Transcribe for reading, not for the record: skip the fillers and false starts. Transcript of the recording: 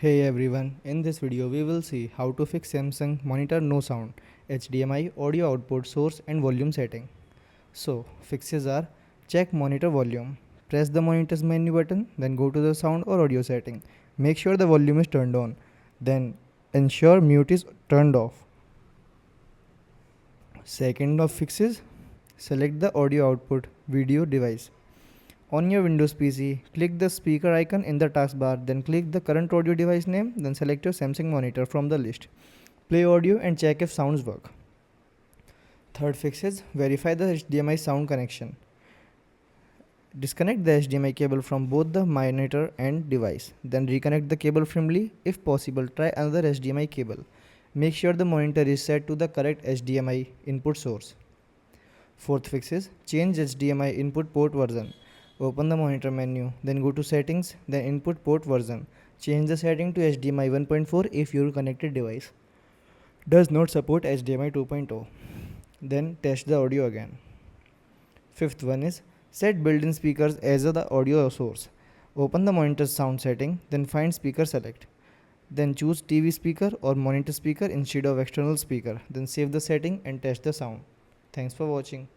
Hey everyone, in this video we will see how to fix Samsung monitor no sound, HDMI, audio output, source and volume setting. So fixes are: check monitor volume, press the monitor's menu button, then go to the sound or audio setting. Make sure the volume is turned on, then ensure mute is turned off. Second of fixes, select the audio output video device. On your Windows PC, click the speaker icon in the taskbar, then click the current audio device name, then select your Samsung monitor from the list. Play audio and check if sounds work. Third fix is verify the HDMI sound connection. Disconnect the HDMI cable from both the monitor and device. Then reconnect the cable firmly. If possible, try another HDMI cable. Make sure the monitor is set to the correct HDMI input source. Fourth fix is change HDMI input port version. Open the monitor menu, then go to settings, then input port version. Change the setting to HDMI 1.4 if your connected device does not support HDMI 2.0. Then test the audio again. Fifth one is set built-in speakers as the audio source. Open the monitor's sound setting, then find speaker select. Then choose TV speaker or monitor speaker instead of external speaker. Then save the setting and test the sound. Thanks for watching.